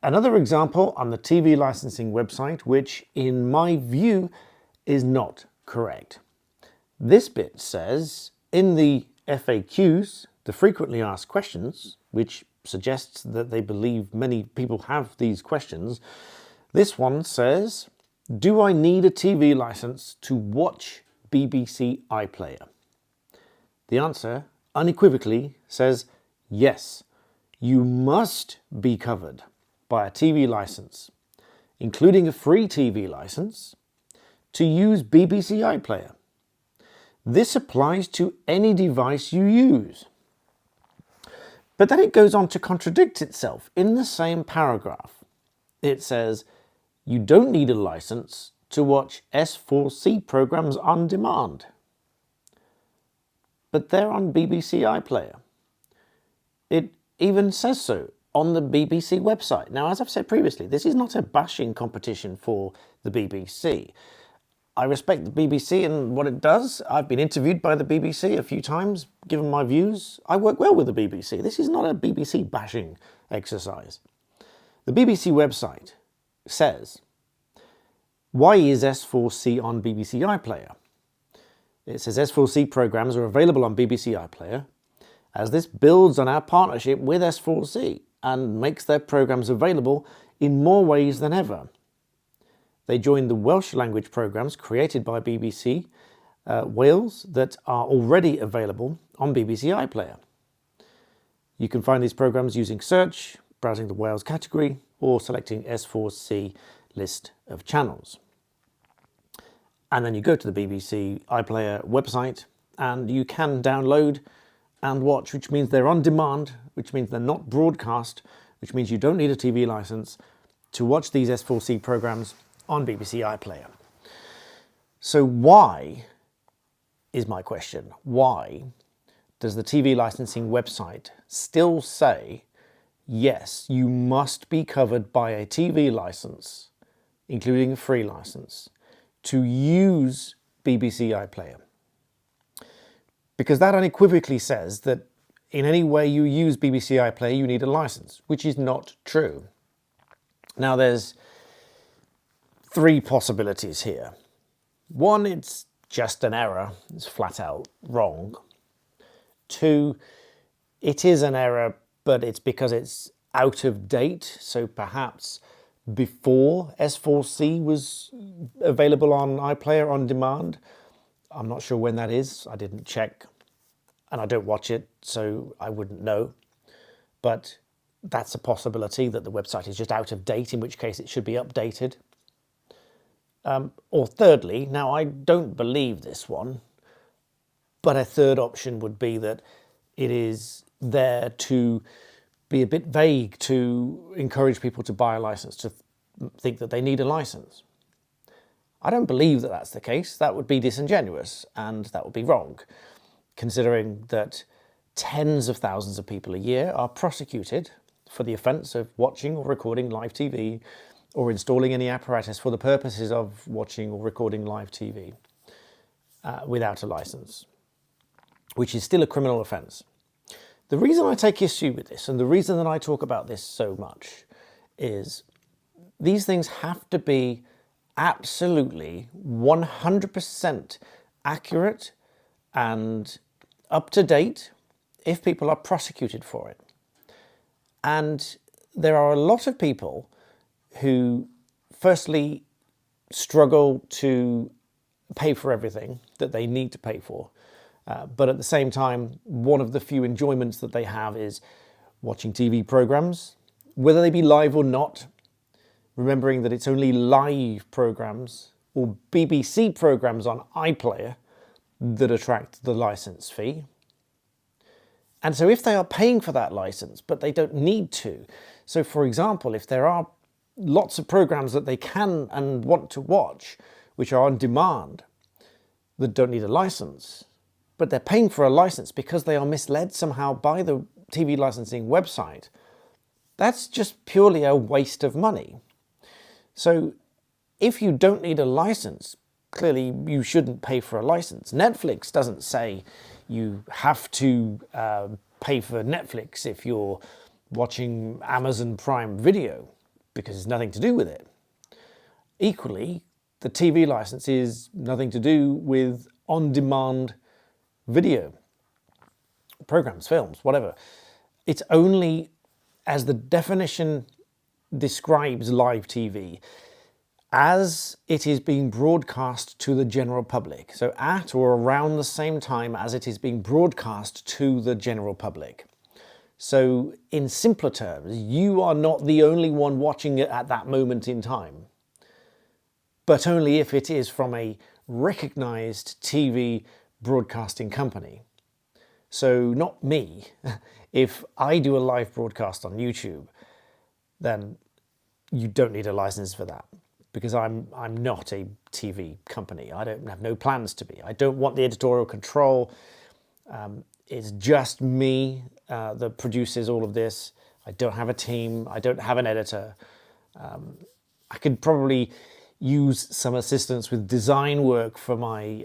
Another example on the TV licensing website, which in my view is not correct. This bit says, in the FAQs, the frequently asked questions, which suggests that they believe many people have these questions, this one says, do I need a TV license to watch BBC iPlayer? The answer unequivocally says yes, you must be covered by a TV license, including a free TV license, to use BBC iPlayer. This applies to any device you use. But then it goes on to contradict itself in the same paragraph. It says, you don't need a license to watch S4C programs on demand. But they're on BBC iPlayer. It even says so on the BBC website. Now, as I've said previously, this is not a bashing competition for the BBC. I respect the BBC and what it does. I've been interviewed by the BBC a few times, given my views. I work well with the BBC. This is not a BBC bashing exercise. The BBC website says, why is S4C on BBC iPlayer? It says S4C programs are available on BBC iPlayer, as this builds on our partnership with S4C and makes their programs available in more ways than ever. They join the Welsh language programs created by BBC Wales that are already available on BBC iPlayer. You can find these programs using search, browsing the Wales category, or selecting S4C list of channels. And then you go to the BBC iPlayer website and you can download and watch, which means they're on demand, which means they're not broadcast, which means you don't need a TV license to watch these S4C programs on BBC iPlayer. So why, is my question, why does the TV licensing website still say, yes, you must be covered by a TV license, including a free license, to use BBC iPlayer? Because that unequivocally says that in any way you use BBC iPlayer, you need a license, which is not true. Now, there's three possibilities here. One, it's just an error. It's flat out wrong. Two, it is an error, but it's because it's out of date. So perhaps before S4C was available on iPlayer on demand. I'm not sure when that is. I didn't check and I don't watch it, so I wouldn't know. But that's a possibility, that the website is just out of date, in which case it should be updated. Or thirdly, now I don't believe this one, but a third option would be that it is there to be a bit vague, to encourage people to buy a license, to think that they need a license. I don't believe that that's the case. That would be disingenuous and that would be wrong, considering that tens of thousands of people a year are prosecuted for the offence of watching or recording live TV or installing any apparatus for the purposes of watching or recording live TV without a license, which is still a criminal offence. The reason I take issue with this, and the reason that I talk about this so much, is these things have to be absolutely 100% accurate and up to date if people are prosecuted for it. And there are a lot of people who firstly struggle to pay for everything that they need to pay for. But at the same time, one of the few enjoyments that they have is watching TV programs, whether they be live or not, remembering that it's only live programs or BBC programs on iPlayer that attract the license fee. And so if they are paying for that license, but they don't need to, so for example, if there are lots of programs that they can and want to watch, which are on demand, that don't need a license, but they're paying for a license because they are misled somehow by the TV licensing website, that's just purely a waste of money. So if you don't need a license, clearly you shouldn't pay for a license. Netflix doesn't say you have to pay for Netflix if you're watching Amazon Prime Video. because it's nothing to do with it. Equally, the TV license is nothing to do with on-demand video, programs, films, whatever. It's only, as the definition describes live TV, as it is being broadcast to the general public. So at or around the same time as it is being broadcast to the general public. So in simpler terms, you are not the only one watching it at that moment in time, but only if it is from a recognized TV broadcasting company. So not me. If I do a live broadcast on YouTube, then you don't need a license for that, because I'm not a TV company. I don't have no plans to be. I don't want the editorial control. It's just me that produces all of this. I don't have a team. I don't have an editor. I could probably use some assistance with design work for my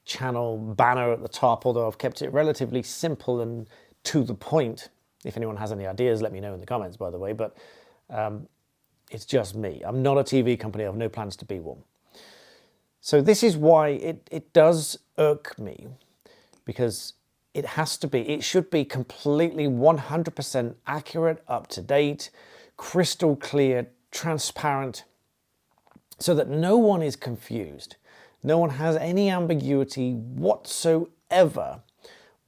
channel banner at the top, although I've kept it relatively simple and to the point. If anyone has any ideas, let me know in the comments, by the way, but it's just me. I'm not a TV company. I have no plans to be one. So this is why it does irk me, because it has to be, it should be completely 100% accurate, up to date, crystal clear, transparent, so that no one is confused. No one has any ambiguity whatsoever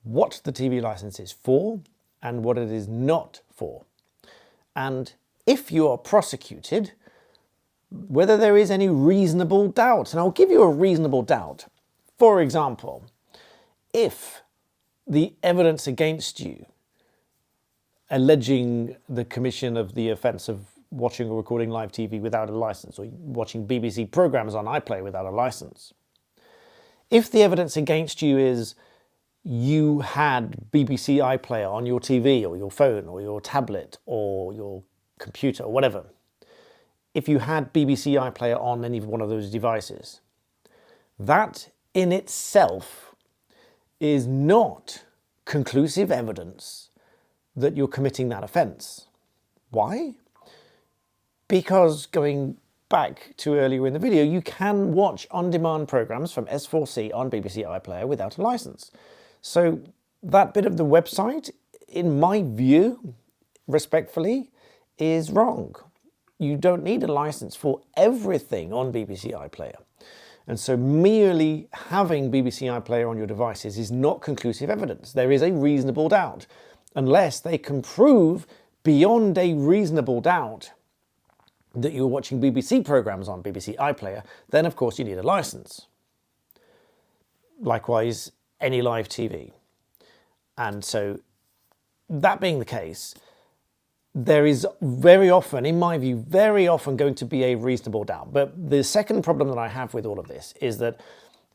what the TV license is for and what it is not for. And if you are prosecuted, whether there is any reasonable doubt, and I'll give you a reasonable doubt. For example, if the evidence against you alleging the commission of the offence of watching or recording live TV without a license, or watching BBC programmes on iPlayer without a license, if the evidence against you is you had BBC iPlayer on your TV or your phone or your tablet or your computer or whatever, if you had BBC iPlayer on any one of those devices, that in itself is not conclusive evidence that you're committing that offence. Why? Because, going back to earlier in the video, you can watch on-demand programmes from S4C on BBC iPlayer without a licence. So that bit of the website, in my view, respectfully, is wrong. You don't need a licence for everything on BBC iPlayer. And so merely having BBC iPlayer on your devices is not conclusive evidence. There is a reasonable doubt. Unless they can prove beyond a reasonable doubt that you're watching BBC programmes on BBC iPlayer, then of course you need a licence. Likewise, any live TV. And so, that being the case, there is very often, in my view, very often going to be a reasonable doubt. But the second problem that I have with all of this is that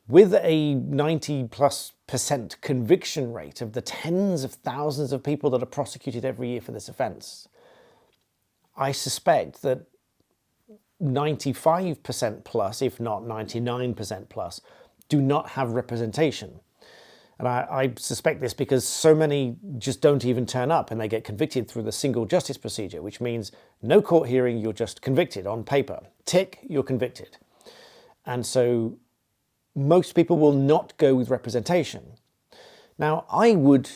with a 90+% conviction rate of the tens of thousands of people that are prosecuted every year for this offence, I suspect that 95% plus, if not 99% plus, do not have representation. And I suspect this because so many just don't even turn up and they get convicted through the single justice procedure, which means no court hearing, you're just convicted on paper. Tick, you're convicted. And so most people will not go with representation. Now, I would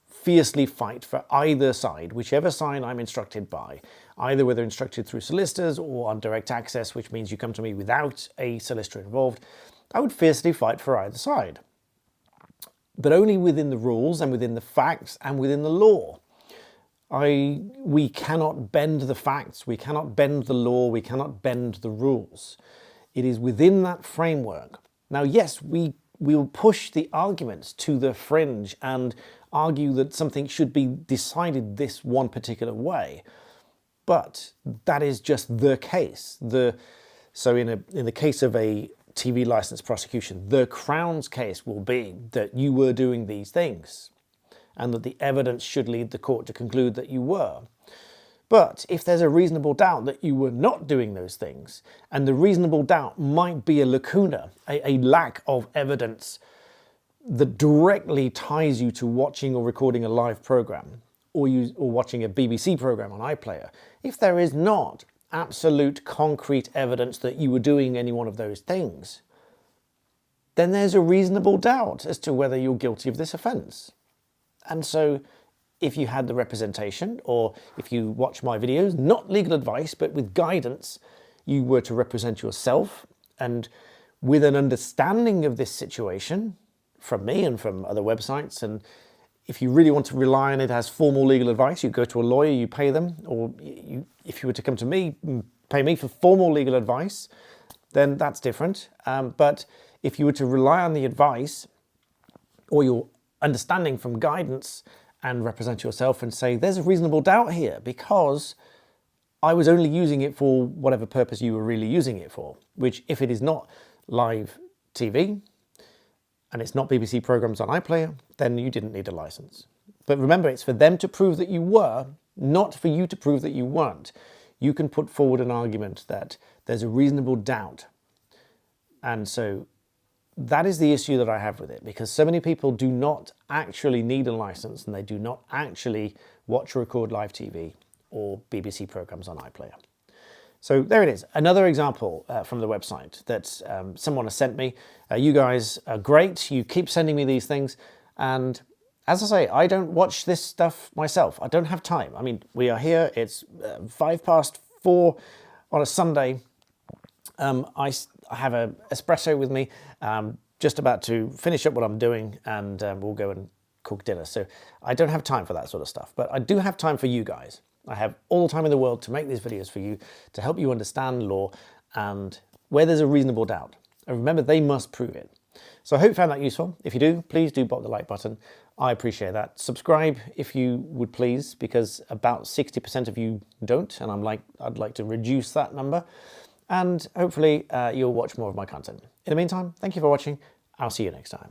fiercely fight for either side, whichever side I'm instructed by, either whether instructed through solicitors or on direct access, which means you come to me without a solicitor involved. I would fiercely fight for either side, but only within the rules and within the facts and within the law. We cannot bend the facts, we cannot bend the law, we cannot bend the rules. It is within that framework. Now, yes, we will push the arguments to the fringe and argue that something should be decided this one particular way, but that is just the case. So in the case of a TV license prosecution, the Crown's case will be that you were doing these things and that the evidence should lead the court to conclude that you were. But if there's a reasonable doubt that you were not doing those things, and the reasonable doubt might be a lacuna, a lack of evidence that directly ties you to watching or recording a live program, or watching a BBC program on iPlayer, if there is not absolute concrete evidence that you were doing any one of those things, then there's a reasonable doubt as to whether you're guilty of this offence. And so if you had the representation, or if you watch my videos, not legal advice, but with guidance, you were to represent yourself, and with an understanding of this situation from me and from other websites, and if you really want to rely on it as formal legal advice, you go to a lawyer, you pay them, or if you were to come to me, pay me for formal legal advice, then that's different. But if you were to rely on the advice or your understanding from guidance and represent yourself and say, there's a reasonable doubt here because I was only using it for whatever purpose you were really using it for, which if it is not live TV, and it's not BBC programs on iPlayer, then you didn't need a license. But remember, it's for them to prove that you were, not for you to prove that you weren't. You can put forward an argument that there's a reasonable doubt. And so that is the issue that I have with it, because so many people do not actually need a license, and they do not actually watch or record live TV or BBC programs on iPlayer. So there it is, another example from the website that someone has sent me. You guys are great, you keep sending me these things, and as I say, I don't watch this stuff myself. I don't have time. I mean, we are here, it's 4:05 on a Sunday. I have an espresso with me, just about to finish up what I'm doing, and we'll go and cook dinner. So I don't have time for that sort of stuff, but I do have time for you guys. I have all the time in the world to make these videos for you, to help you understand law and where there's a reasonable doubt. And remember, they must prove it. So I hope you found that useful. If you do, please do pop the like button. I appreciate that. Subscribe if you would please, because about 60% of you don't, and I'd like to reduce that number. And hopefully you'll watch more of my content. In the meantime, thank you for watching. I'll see you next time.